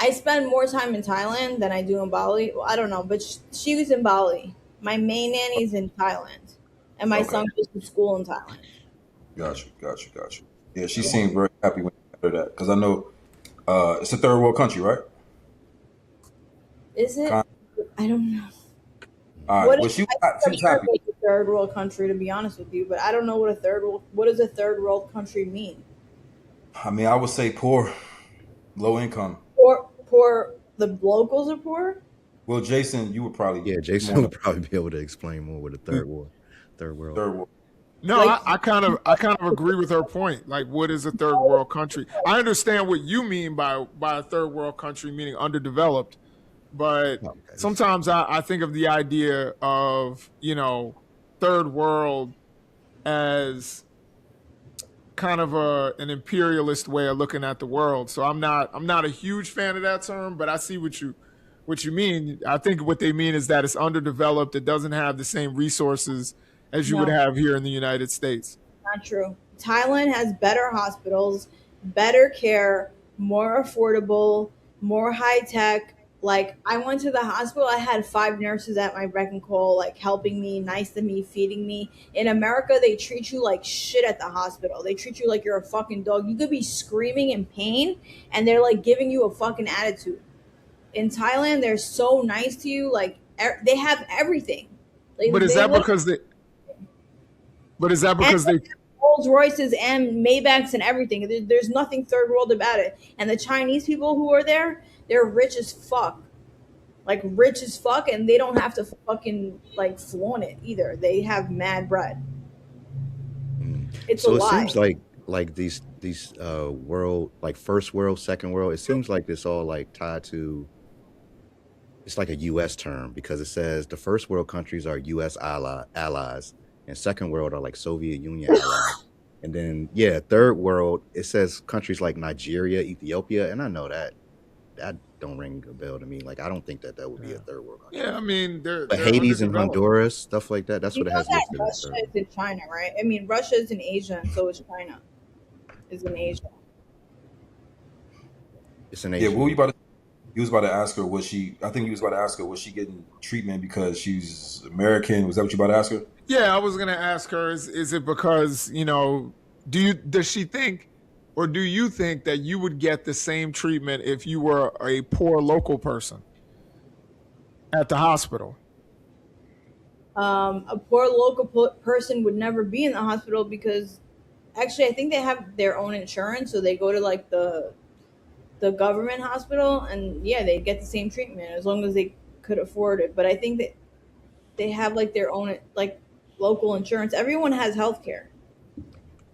I spend more time in Thailand than I do in Bali. Well, I don't know, but she was in Bali. My main nanny's in Thailand, and my Okay, son goes to school in Thailand. got you. Yeah, she Yeah. seemed very happy when you told her that because I know it's a third world country, right? Is it? Kind I don't know. All right. What Well, is? I think she was happy. America is a third world country, to be honest with you. But I don't know what a third world. What does a third world country mean? I mean, I would say poor, low income. Poor. The locals are poor. Well, Jason, you would probably Yeah, more Jason know would probably be able to explain more with the third world. third world. No, Like, I kind of agree with her point. Like, what is a third world country? I understand what you mean by a third world country, meaning underdeveloped. But Oh, okay. sometimes I think of the idea of, third world as kind of an imperialist way of looking at the world. So I'm not a huge fan of that term, but I see what you mean. I think what they mean is that it's underdeveloped. It doesn't have the same resources as you would no, have here in the United States. not true. Thailand has better hospitals, better care, more affordable, more high tech. Like, I went to the hospital, I had five nurses at my beck and call, like helping me, nice to me, feeding me. In America, they treat you like shit at the hospital. They treat you like you're a fucking dog. You could be screaming in pain, and they're like giving you a fucking attitude. In Thailand, they're so nice to you. Like, they have everything. Like, But is they that literally because they? But is that and because they? Rolls Royces and Maybachs and everything. There's nothing third world about it. And the Chinese people who are there, they're rich as fuck, like rich as fuck, and they don't have to fucking like flaunt it either. They have mad bread. Mm. It's a So it lie. seems like these world, like first world, second world. It seems like it's all like tied to. It's like a U.S. term because it says the first world countries are U.S. allies, and second world are like Soviet Union allies. And then yeah, third world it says countries like Nigeria, Ethiopia, and I know that don't ring a bell to me. Like I don't think that would be a Yeah, third world country. yeah. I mean, But they're Hades and underdeveloped. Honduras, stuff like that. That's You what it know has that listed as Russia third. is in China, right? I mean, Russia is in Asia, and so is China. Is in Asia. It's an Yeah. What were Asian. you about to? You was about to ask her was she? I think you was about to ask her was she getting treatment because she's American? Was that what you about to ask her? Yeah, I was gonna ask her: is it because does she think, or do you think that you would get the same treatment if you were a poor local person at the hospital? A poor local person would never be in the hospital because actually, I think they have their own insurance, so they go to like the government hospital, and yeah, they get the same treatment as long as they could afford it. But I think that they have like their own like local insurance. Everyone has health care,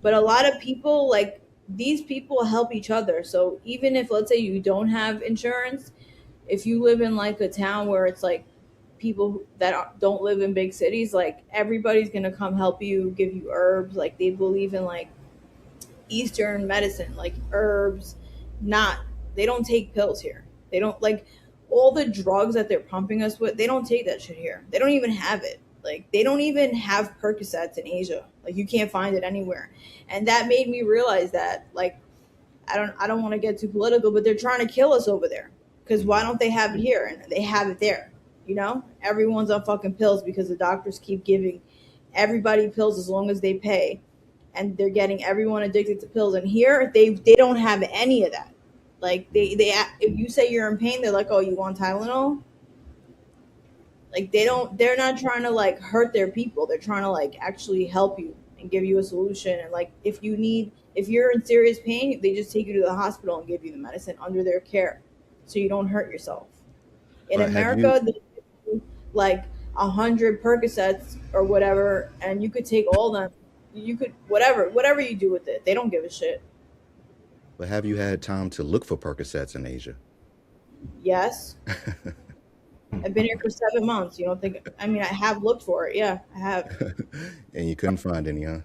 but a lot of people like these people help each other. So even if let's say you don't have insurance, if you live in like a town where it's like people that don't live in big cities, like everybody's gonna come help you, give you herbs. Like they believe in like Eastern medicine, like herbs. Not they don't take pills here. They don't like all the drugs that they're pumping us with. They don't take that shit here. They don't even have it. Like they don't even have Percocets in Asia. Like you can't find it anywhere. And that made me realize that like I don't want to get too political, but they're trying to kill us over there. Because why Mhm. don't they have it here and they have it there? You know, everyone's on fucking pills because the doctors keep giving everybody pills as long as they pay, and they're getting everyone addicted to pills. And here they don't have any of that. Like they if you say you're in pain, they're like, oh, you want Tylenol? Like they're not trying to like hurt their people. They're trying to like actually help you and give you a solution. And like if you're in serious pain, they just take you to the hospital and give you the medicine under their care, so you don't hurt yourself. In But have you America, they give you like 100 Percocets or whatever, and you could take all them. You could whatever you do with it. They don't give a shit. but have you had time to look for Percocets in Asia? Yes, I've been here for 7 months. You don't think? I mean, I have looked for it. Yeah, I have. And you couldn't find any, huh?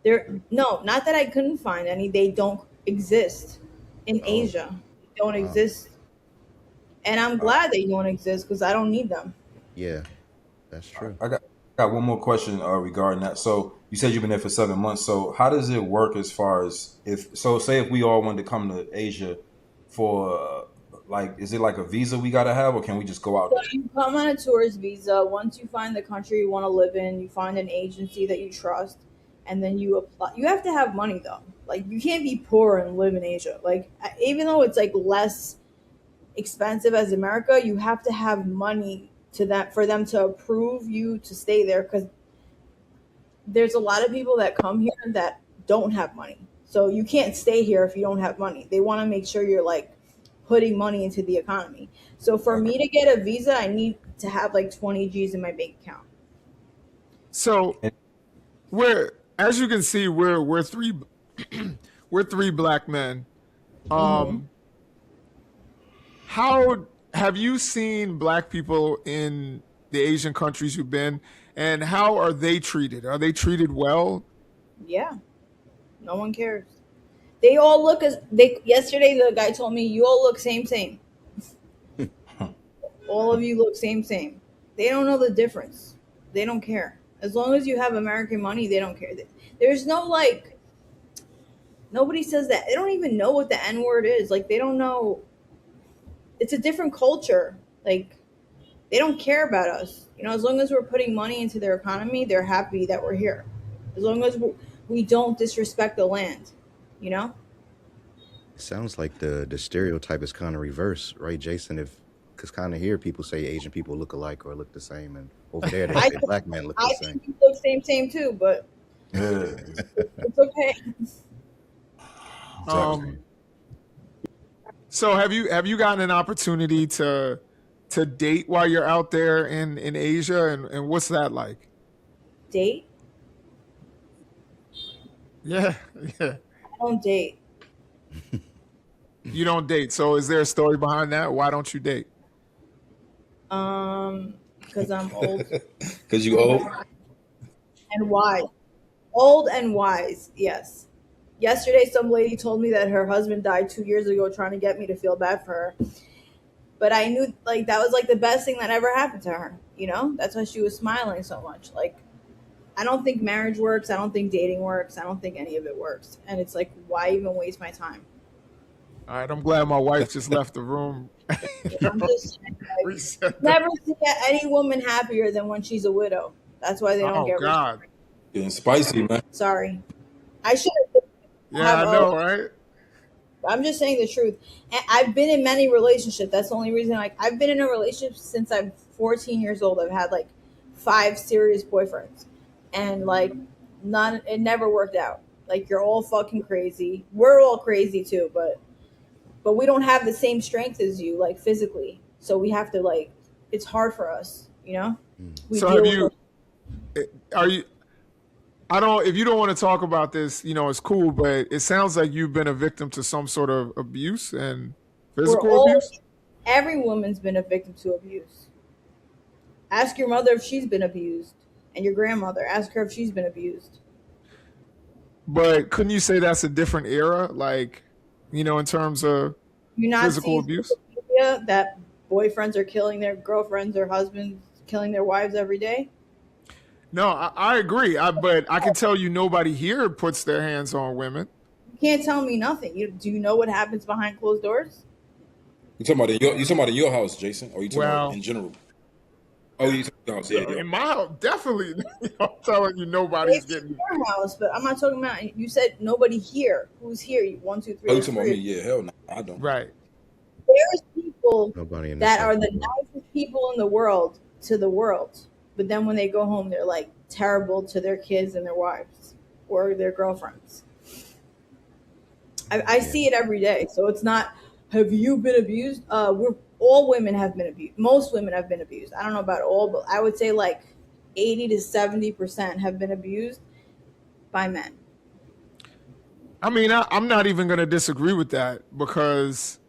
There, no, not that I couldn't find any. They don't exist in Oh, Asia. They don't wow. exist, and I'm Uh, glad they don't exist because I don't need them. Yeah, that's true. I got one more question regarding that. So you said you've been there for 7 months. So how does it work as far as if so say if we all wanted to come to Asia for Like, is it like a visa we gotta have, or can we just go out So there? you come on a tourist visa. Once you find the country you want to live in, you find an agency that you trust, and then you apply. You have to have money though. Like you can't be poor and live in Asia. Like even though it's like less expensive as America, you have to have money to that for them to approve you to stay there because there's a lot of people that come here that don't have money. So you can't stay here if you don't have money. They want to make sure you're like putting money into the economy. So for Okay. me to get a visa, I need to have like 20 G's in my bank account. So And, we're, as you can see, we're three we're three black men. Hmm. Um, how have you seen black people in the Asian countries you've been, and how are they treated? Are they treated well? Yeah, no one cares. They all look as they. Yesterday, the guy told me you all look same. All of you look same. They don't know the difference. They don't care. As long as you have American money, they don't care. There's no like nobody says that. They don't even know what the N word is. Like they don't know. It's a different culture. Like they don't care about us. You know, as long as we're putting money into their economy, they're happy that we're here. As long as we don't disrespect the land, you know. It sounds like the stereotype is kind of reverse, right, Jason? If because kind of here people say Asian people look alike or look the same, and over there they I say black men look the I same. think you look same too, but yeah, it's okay. exactly. Um, so have you gotten an opportunity to date while you're out there in Asia, and what's that like? Date? Yeah, yeah. I don't date. You don't date. So is there a story behind that? Why don't you date? Because I'm old Cause you old. and wise. Old and wise, yes. Yesterday, some lady told me that her husband died 2 years ago, trying to get me to feel bad for her. But I knew like that was like the best thing that ever happened to her. You know, that's why she was smiling so much. Like I don't think marriage works. I don't think dating works. I don't think any of it works. And it's like, why even waste my time? All right, I'm glad my wife just left the room. You I'm know, just saying, like, reset the. never see any woman happier than when she's a widow. That's why they don't Oh get God. remarried. Getting spicy, man. Sorry, I should have Yeah, I a. know, right? I'm just saying the truth. And I've been in many relationships. That's the only reason. Like I've been in a relationship since I'm 14 years old. I've had like 5 serious boyfriends, and like none. It never worked out. Like you're all fucking crazy. We're all crazy too, but we don't have the same strength as you, like physically. So we have to like. It's hard for us, you know. Mm. We So have deal with. you? Are you? I don't. If you don't want to talk about this, it's cool. But it sounds like you've been a victim to some sort of abuse and We're physical all. abuse. Every woman's been a victim to abuse. Ask your mother if she's been abused, and your grandmother. Ask her if she's been abused. But couldn't you say that's a different era? Like, in terms of You not physical see abuse. social media that boyfriends are killing their girlfriends or husbands, killing their wives every day? No, I agree. But I can tell you, nobody here puts their hands on women. You can't tell me nothing. Do you know what happens behind closed doors? You talking about in your house, Jason, or you talking about Well, in general? Oh, you talking about your house? Yeah, in my house, definitely. I'm telling you, nobody's It's getting. your house, but I'm not talking about. You said nobody here. Who's here? One, two, Oh, three. you There's talking about me? three. Yeah, hell no, I don't. Right. There's people Nobody in the that are second the world. nicest people in the world to the world, but then when they go home, they're like terrible to their kids and their wives or their girlfriends. I Yeah. see it every day. So it's not, have you been abused? We're all women have been abused. Most women have been abused. I don't know about all, but I would say like 80 to 70% have been abused by men. I mean, I'm not even going to disagree with that because,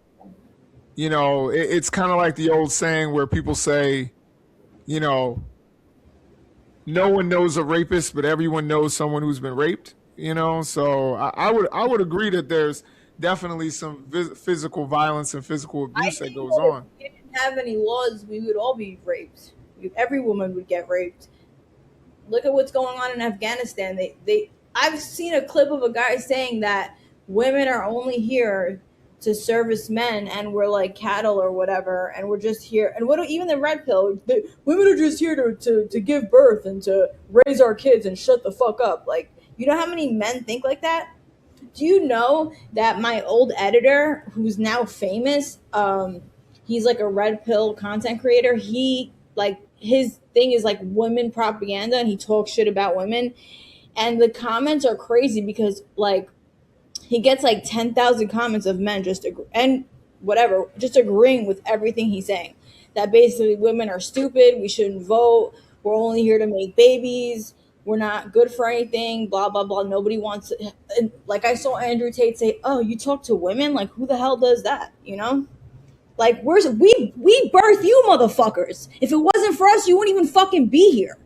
it's kind of like the old saying where people say, you know, no one knows a rapist, but everyone knows someone who's been raped. So I would agree that there's definitely some physical violence and physical I abuse that think goes that if on. we didn't have any laws, we would all be raped. Every woman would get raped. Look at what's going on in Afghanistan. I've seen a clip of a guy saying that women are only here to service men, and we're like cattle or whatever, and we're just here. And what even the red pill, the women are just here to give birth and to raise our kids and shut the fuck up. Like, you know how many men think like that? Do you know that my old editor, who's now famous, he's like a red pill content creator. He like his thing is like women propaganda, and he talks shit about women. And the comments are crazy because like he gets like 10,000 comments of men and whatever, just agreeing with everything he's saying. That basically women are stupid, we shouldn't vote, we're only here to make babies, we're not good for anything, blah blah blah. Nobody wants it. And like I saw Andrew Tate say, "Oh, you talk to women? Like who the hell does that?" You know? Like we birth you motherfuckers. If it wasn't for us, you wouldn't even fucking be here.